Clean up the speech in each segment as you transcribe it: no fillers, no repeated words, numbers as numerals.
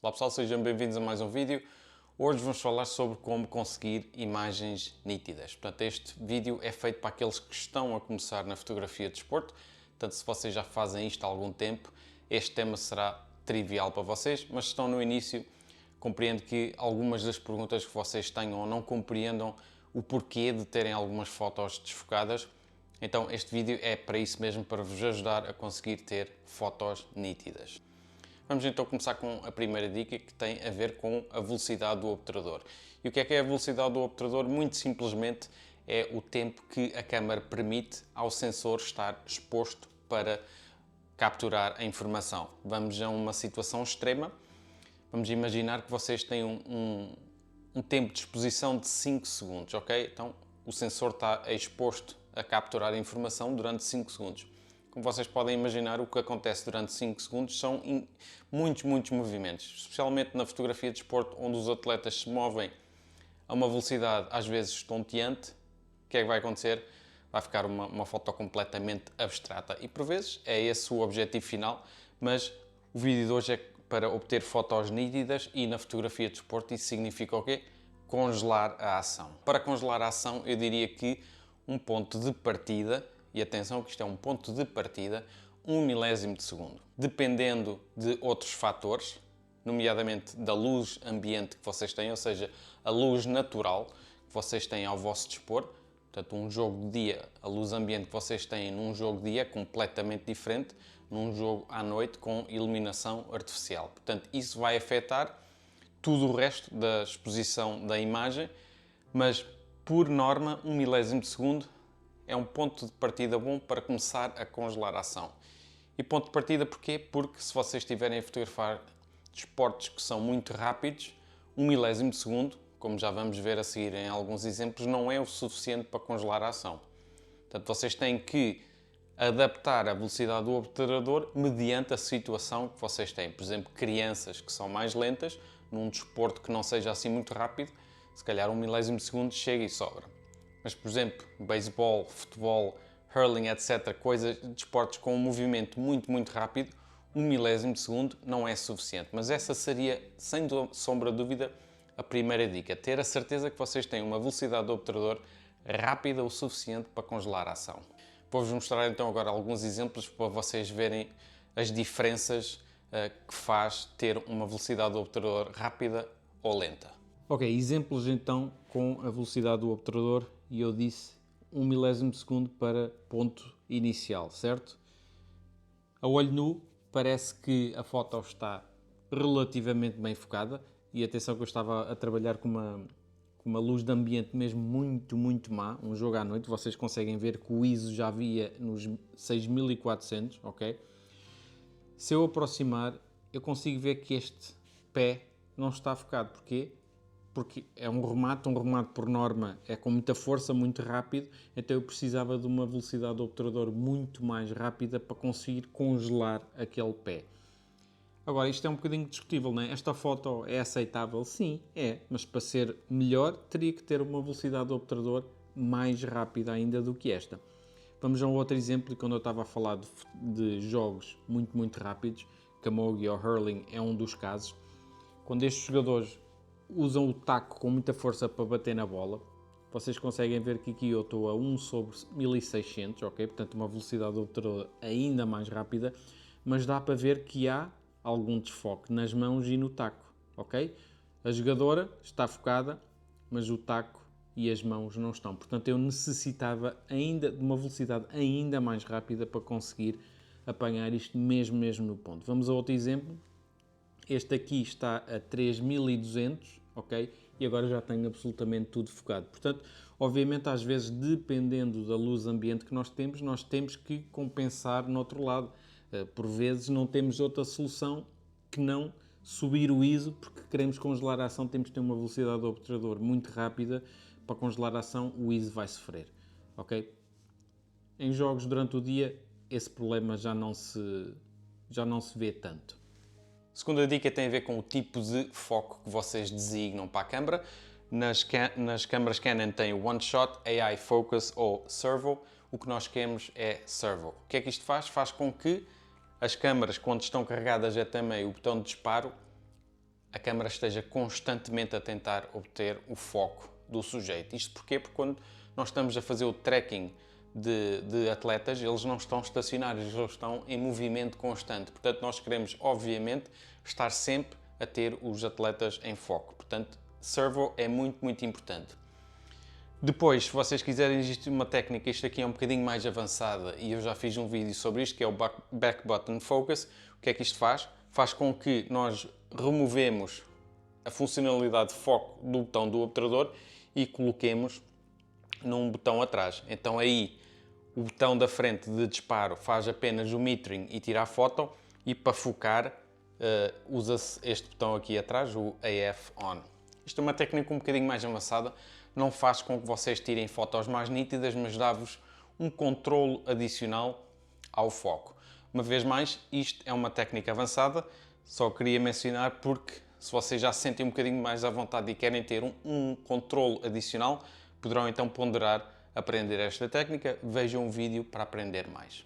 Olá pessoal, sejam bem-vindos a mais um vídeo. Hoje vamos falar sobre como conseguir imagens nítidas. Portanto, este vídeo é feito para aqueles que estão a começar na fotografia de desporto. Portanto, se vocês já fazem isto há algum tempo, este tema será trivial para vocês, mas se estão no início, compreendo que algumas das perguntas que vocês tenham ou não compreendam o porquê de terem algumas fotos desfocadas. Então este vídeo é para isso mesmo, para vos ajudar a conseguir ter fotos nítidas. Vamos então começar com a primeira dica, que tem a ver com a velocidade do obturador. E o que é a velocidade do obturador? Muito simplesmente é o tempo que a câmara permite ao sensor estar exposto para capturar a informação. Vamos a uma situação extrema. Vamos imaginar que vocês têm um tempo de exposição de 5 segundos, ok? Então o sensor está exposto a capturar a informação durante 5 segundos. Como vocês podem imaginar, o que acontece durante 5 segundos são muitos movimentos, especialmente na fotografia de desporto, onde os atletas se movem a uma velocidade às vezes estonteante. O que é que vai acontecer? Vai ficar uma foto completamente abstrata e por vezes é esse o objetivo final, mas o vídeo de hoje é para obter fotos nítidas e na fotografia de desporto isso significa o quê? Congelar a ação. Para congelar a ação eu diria que um ponto de partida, e atenção que isto é um ponto de partida, 1 milésimo de segundo. Dependendo de outros fatores, nomeadamente da luz ambiente que vocês têm, ou seja, a luz natural que vocês têm ao vosso dispor. Portanto, um jogo de dia, a luz ambiente que vocês têm num jogo de dia é completamente diferente num jogo à noite com iluminação artificial. Portanto, isso vai afetar tudo o resto da exposição da imagem, mas por norma, 1 milésimo de segundo é um ponto de partida bom para começar a congelar a ação. E ponto de partida porquê? Porque se vocês estiverem a fotografar desportos que são muito rápidos, 1 milésimo de segundo, como já vamos ver a seguir em alguns exemplos, não é o suficiente para congelar a ação. Portanto, vocês têm que adaptar a velocidade do obturador mediante a situação que vocês têm. Por exemplo, crianças que são mais lentas, num desporto que não seja assim muito rápido, se calhar 1 milésimo de segundo chega e sobra. Mas, por exemplo, beisebol, futebol, hurling, etc., coisas, desportos com um movimento muito rápido, 1 milésimo de segundo não é suficiente. Mas essa seria, sem sombra de dúvida, a primeira dica. Ter a certeza que vocês têm uma velocidade do obturador rápida o suficiente para congelar a ação. Vou-vos mostrar então agora alguns exemplos para vocês verem as diferenças que faz ter uma velocidade do obturador rápida ou lenta. Ok, exemplos então com a velocidade do obturador e eu disse 1 milésimo de segundo para ponto inicial, certo? A olho nu parece que a foto está relativamente bem focada e atenção que eu estava a trabalhar com uma luz de ambiente mesmo muito má, um jogo à noite, vocês conseguem ver que o ISO já via nos 6400, ok? Se eu aproximar, eu consigo ver que este pé não está focado. Porquê? Porque é um remate por norma é com muita força, muito rápido, então eu precisava de uma velocidade do obturador muito mais rápida para conseguir congelar aquele pé. Agora, isto é um bocadinho discutível, não é? Esta foto é aceitável? Sim, é, mas para ser melhor teria que ter uma velocidade do obturador mais rápida ainda do que esta. Vamos a um outro exemplo, quando eu estava a falar de jogos muito rápidos, Camogie ou Hurling é um dos casos, quando estes jogadores usam o taco com muita força para bater na bola. Vocês conseguem ver que aqui eu estou a 1/1600, ok? Portanto, uma velocidade do obturador ainda mais rápida, mas dá para ver que há algum desfoque nas mãos e no taco, ok? A jogadora está focada, mas o taco e as mãos não estão. Portanto, eu necessitava ainda de uma velocidade ainda mais rápida para conseguir apanhar isto mesmo no ponto. Vamos a outro exemplo. Este aqui está a 3200, ok? E agora já tenho absolutamente tudo focado. Portanto, obviamente, às vezes, dependendo da luz ambiente que nós temos que compensar no outro lado. Por vezes, não temos outra solução que não subir o ISO, porque queremos congelar a ação, temos que ter uma velocidade do obturador muito rápida. Para congelar a ação, o ISO vai sofrer, ok? Em jogos durante o dia, esse problema já não se vê tanto. Segunda dica tem a ver com o tipo de foco que vocês designam para a câmara. Nas câmaras Canon tem o One Shot, AI Focus ou Servo. O que nós queremos é Servo. O que é que isto faz? Faz com que as câmaras, quando estão carregadas até meio o botão de disparo, a câmara esteja constantemente a tentar obter o foco do sujeito. Isto porquê? Porque quando nós estamos a fazer o tracking de atletas, eles não estão estacionários, eles estão em movimento constante. Portanto, nós queremos, obviamente, estar sempre a ter os atletas em foco. Portanto, servo é muito, muito importante. Depois, se vocês quiserem, existe uma técnica, isto aqui é um bocadinho mais avançada e eu já fiz um vídeo sobre isto, que é o Back Button Focus. O que é que isto faz? Faz com que nós removemos a funcionalidade de foco do botão do obturador e coloquemos num botão atrás. Então aí o botão da frente de disparo faz apenas o metering e tira a foto, e para focar usa-se este botão aqui atrás, o AF On. Isto é uma técnica um bocadinho mais avançada, não faz com que vocês tirem fotos mais nítidas, mas dá-vos um controlo adicional ao foco. Uma vez mais, isto é uma técnica avançada, só queria mencionar porque se vocês já se sentem um bocadinho mais à vontade e querem ter um controlo adicional, poderão então ponderar aprender esta técnica, vejam um vídeo para aprender mais.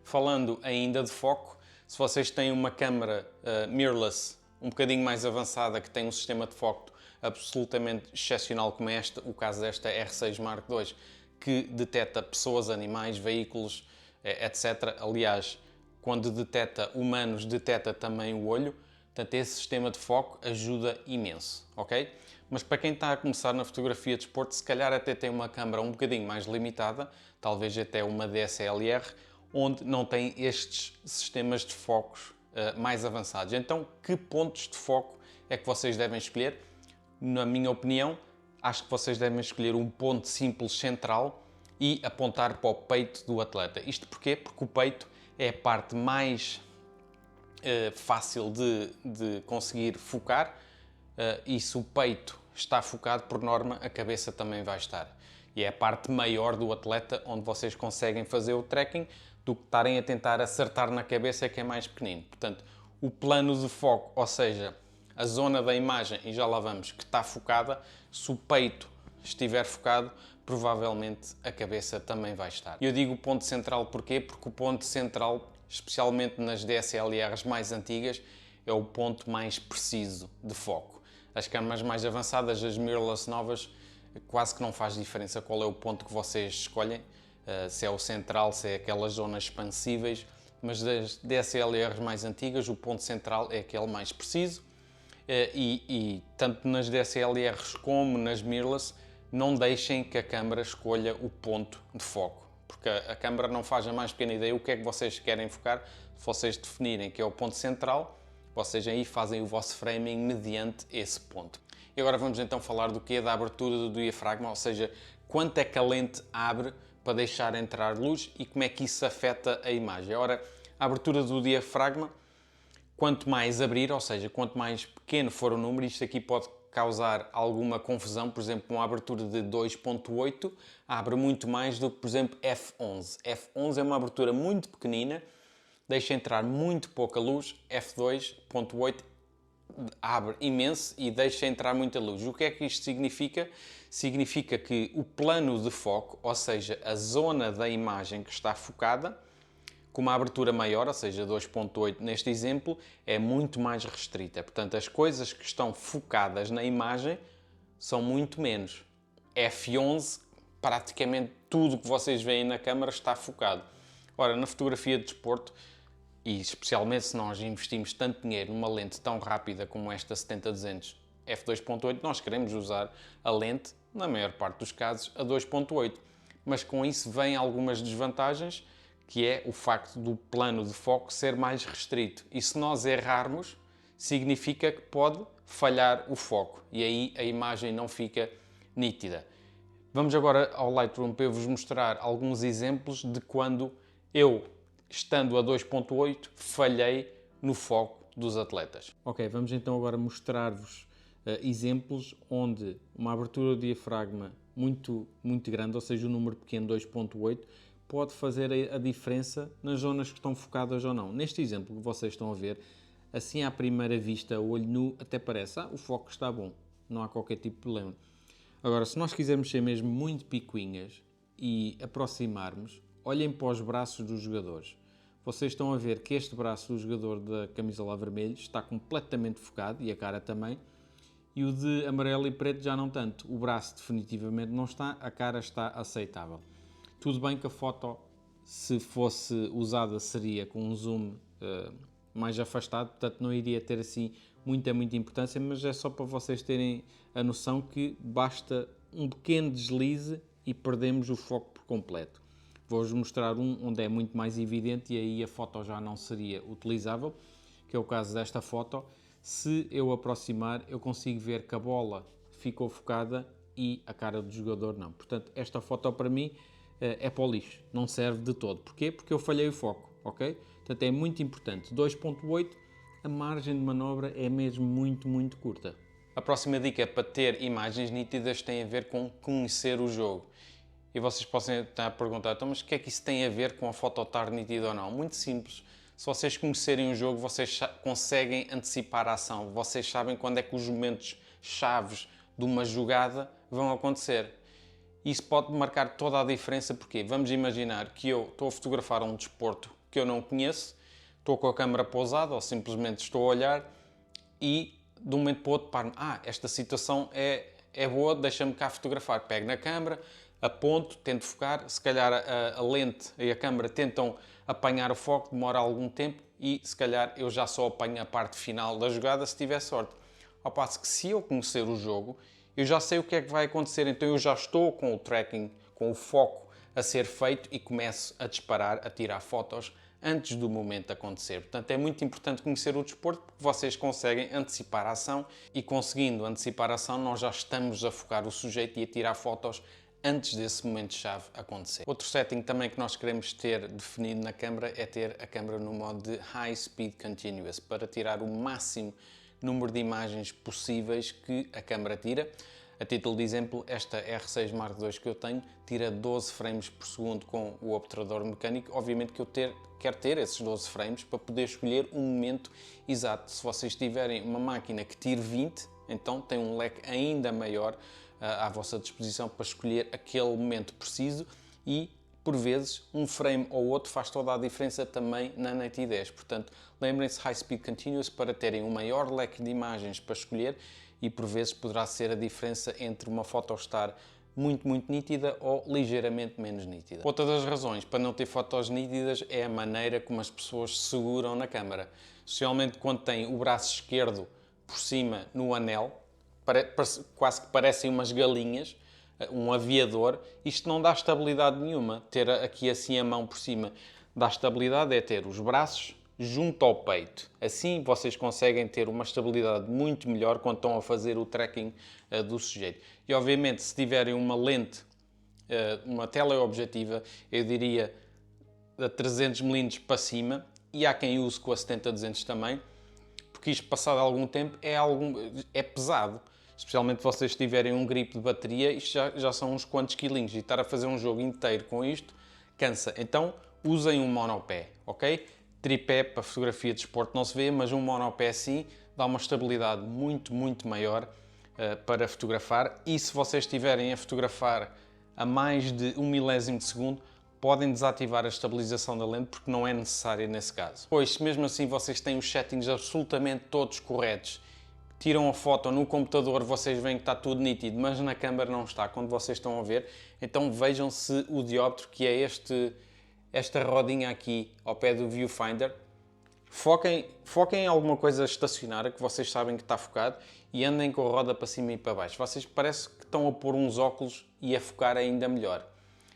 Falando ainda de foco, se vocês têm uma câmera mirrorless um bocadinho mais avançada, que tem um sistema de foco absolutamente excepcional como este, o caso desta R6 Mark II, que detecta pessoas, animais, veículos, etc. Aliás, quando detecta humanos, detecta também o olho. Portanto, esse sistema de foco ajuda imenso, ok? Mas para quem está a começar na fotografia de desporto, se calhar até tem uma câmera um bocadinho mais limitada, talvez até uma DSLR, onde não tem estes sistemas de focos mais avançados. Então, que pontos de foco é que vocês devem escolher? Na minha opinião, acho que vocês devem escolher um ponto simples central e apontar para o peito do atleta. Isto porquê? Porque o peito é a parte mais fácil de conseguir focar, e se o peito está focado, por norma, a cabeça também vai estar. E é a parte maior do atleta onde vocês conseguem fazer o tracking, do que estarem a tentar acertar na cabeça, que é mais pequenino. Portanto, o plano de foco, ou seja, a zona da imagem, e já lá vamos, que está focada, se o peito estiver focado, provavelmente a cabeça também vai estar. Eu digo o ponto central porquê? Porque o ponto central, especialmente nas DSLRs mais antigas, é o ponto mais preciso de foco. As câmaras mais avançadas, as mirrorless novas, quase que não faz diferença qual é o ponto que vocês escolhem, se é o central, se é aquelas zonas expansíveis, mas das DSLRs mais antigas o ponto central é aquele mais preciso, e tanto nas DSLRs como nas mirrorless não deixem que a câmara escolha o ponto de foco, porque a câmara não faz a mais pequena ideia o que é que vocês querem focar. Se vocês definirem que é o ponto central, vocês aí fazem o vosso framing mediante esse ponto. E agora vamos então falar do que é da abertura do diafragma, ou seja, quanto é que a lente abre para deixar entrar luz e como é que isso afeta a imagem. Ora, a abertura do diafragma, quanto mais abrir, ou seja, quanto mais pequeno for o número, isto aqui pode causar alguma confusão. Por exemplo, uma abertura de 2.8 abre muito mais do que, por exemplo, f11. f11 é uma abertura muito pequenina, deixa entrar muito pouca luz. f2.8 abre imenso e deixa entrar muita luz. O que é que isto significa? Significa que o plano de foco, ou seja, a zona da imagem que está focada, com uma abertura maior, ou seja, 2.8 neste exemplo, é muito mais restrita. Portanto, as coisas que estão focadas na imagem são muito menos. F11, praticamente tudo que vocês veem na câmara está focado. Ora, na fotografia de desporto, e especialmente se nós investimos tanto dinheiro numa lente tão rápida como esta 70-200 f2.8, nós queremos usar a lente, na maior parte dos casos, a 2.8. Mas com isso vêm algumas desvantagens, que é o facto do plano de foco ser mais restrito. E se nós errarmos, significa que pode falhar o foco e aí a imagem não fica nítida. Vamos agora ao Lightroom para eu vos mostrar alguns exemplos de quando eu, estando a 2.8, falhei no foco dos atletas. Ok, vamos então agora mostrar-vos exemplos onde uma abertura do diafragma muito grande, ou seja, o número pequeno 2.8, pode fazer a diferença nas zonas que estão focadas ou não. Neste exemplo que vocês estão a ver, assim à primeira vista, olho nu, até parece, o foco está bom, não há qualquer tipo de problema. Agora, se nós quisermos ser mesmo muito picuinhas e aproximarmos, olhem para os braços dos jogadores. vocês estão a ver que este braço do jogador da camisola vermelho está completamente focado, e a cara também, e o de amarelo e preto já não tanto. O braço definitivamente não está, a cara está aceitável. Tudo bem que a foto, se fosse usada, seria com um zoom mais afastado, portanto não iria ter assim muita importância, mas é só para vocês terem a noção que basta um pequeno deslize e perdemos o foco por completo. Vou-vos mostrar um onde é muito mais evidente e aí a foto já não seria utilizável, que é o caso desta foto. Se eu aproximar, eu consigo ver que a bola ficou focada e a cara do jogador não. Portanto, esta foto para mim é para o lixo, não serve de todo. Porquê? Porque eu falhei o foco, ok? Portanto, é muito importante. 2.8, a margem de manobra é mesmo muito curta. A próxima dica para ter imagens nítidas tem a ver com conhecer o jogo. E vocês podem estar a perguntar, então, mas o que é que isso tem a ver com a foto estar nítida ou não? Muito simples. Se vocês conhecerem o jogo, vocês conseguem antecipar a ação. Vocês sabem quando é que os momentos chaves de uma jogada vão acontecer. Isso pode marcar toda a diferença, porque vamos imaginar que eu estou a fotografar um desporto que eu não conheço, estou com a câmera pousada ou simplesmente estou a olhar e de um momento para o outro paro-me. Esta situação é boa, deixa-me cá fotografar. Pego na câmera, aponto, tento focar, se calhar a lente e a câmera tentam apanhar o foco, demora algum tempo e se calhar eu já só apanho a parte final da jogada se tiver sorte. Ao passo que se eu conhecer o jogo, eu já sei o que é que vai acontecer, então eu já estou com o tracking, com o foco a ser feito e começo a disparar, a tirar fotos antes do momento acontecer. Portanto, é muito importante conhecer o desporto porque vocês conseguem antecipar a ação e conseguindo antecipar a ação nós já estamos a focar o sujeito e a tirar fotos antes desse momento-chave acontecer. Outro setting também que nós queremos ter definido na câmera é ter a câmera no modo de High Speed Continuous para tirar o máximo número de imagens possíveis que a câmera tira. A título de exemplo, esta R6 Mark II que eu tenho tira 12 frames por segundo com o obturador mecânico. Obviamente que eu quero ter esses 12 frames para poder escolher um momento exato. Se vocês tiverem uma máquina que tire 20, então tem um leque ainda maior à vossa disposição para escolher aquele momento preciso e, por vezes, um frame ou outro faz toda a diferença também na nitidez. Portanto, lembrem-se High Speed Continuous para terem um maior leque de imagens para escolher e por vezes poderá ser a diferença entre uma foto estar muito nítida ou ligeiramente menos nítida. Outra das razões para não ter fotos nítidas é a maneira como as pessoas seguram na câmara. Especialmente quando têm o braço esquerdo por cima no anel, quase que parecem umas galinhas, um aviador. Isto não dá estabilidade nenhuma. Ter aqui assim a mão por cima dá estabilidade, é ter os braços junto ao peito. Assim vocês conseguem ter uma estabilidade muito melhor quando estão a fazer o tracking do sujeito. E obviamente se tiverem uma lente, uma teleobjetiva, eu diria a 300mm para cima, e há quem use com a 70-200 também, porque isto passado algum tempo é pesado. Especialmente se vocês tiverem um grip de bateria, isto já são uns quantos quilinhos, e estar a fazer um jogo inteiro com isto cansa. Então usem um monopé, ok? Tripé para fotografia de desporto não se vê, mas um monopé sim dá uma estabilidade muito maior para fotografar. E se vocês estiverem a fotografar a mais de 1 milésimo de segundo, podem desativar a estabilização da lente porque não é necessária nesse caso. Pois, se mesmo assim vocês têm os settings absolutamente todos corretos, tiram a foto no computador, vocês veem que está tudo nítido, mas na câmera não está, quando vocês estão a ver, então vejam se o dióptero, que é esta rodinha aqui ao pé do viewfinder, foquem em alguma coisa estacionária que vocês sabem que está focado e andem com a roda para cima e para baixo. Vocês parece que estão a pôr uns óculos e a focar ainda melhor.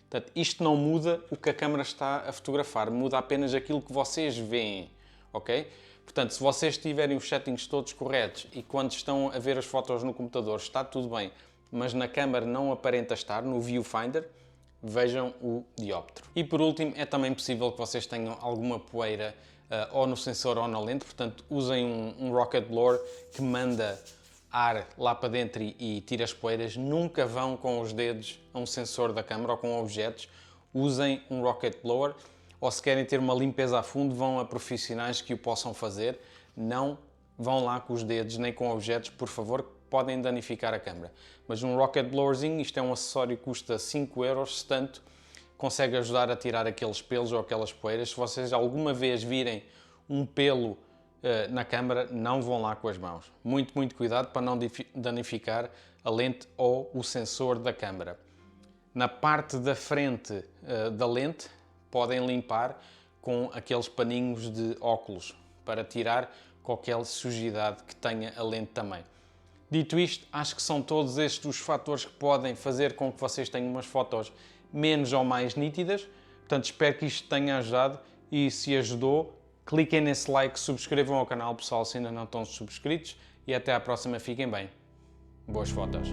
Portanto, isto não muda o que a câmera está a fotografar, muda apenas aquilo que vocês veem, ok? Portanto, se vocês tiverem os settings todos corretos e quando estão a ver as fotos no computador está tudo bem, mas na câmera não aparenta estar, no viewfinder, vejam o dióptero. E por último, é também possível que vocês tenham alguma poeira ou no sensor ou na lente, portanto usem um rocket blower que manda ar lá para dentro e tira as poeiras. Nunca vão com os dedos a um sensor da câmera ou com objetos, usem um rocket blower, ou se querem ter uma limpeza a fundo, vão a profissionais que o possam fazer, não vão lá com os dedos nem com objetos, por favor, podem danificar a câmera. Mas um rocket blowerzinho, isto é um acessório que custa 5 euros, se tanto, consegue ajudar a tirar aqueles pelos ou aquelas poeiras. Se vocês alguma vez virem um pelo na câmara, não vão lá com as mãos. Muito cuidado para não danificar a lente ou o sensor da câmara. Na parte da frente da lente, podem limpar com aqueles paninhos de óculos para tirar qualquer sujidade que tenha a lente também. Dito isto, acho que são todos estes os fatores que podem fazer com que vocês tenham umas fotos menos ou mais nítidas. Portanto, espero que isto tenha ajudado e se ajudou, cliquem nesse like, subscrevam ao canal, pessoal, se ainda não estão subscritos e até à próxima, fiquem bem. Boas fotos!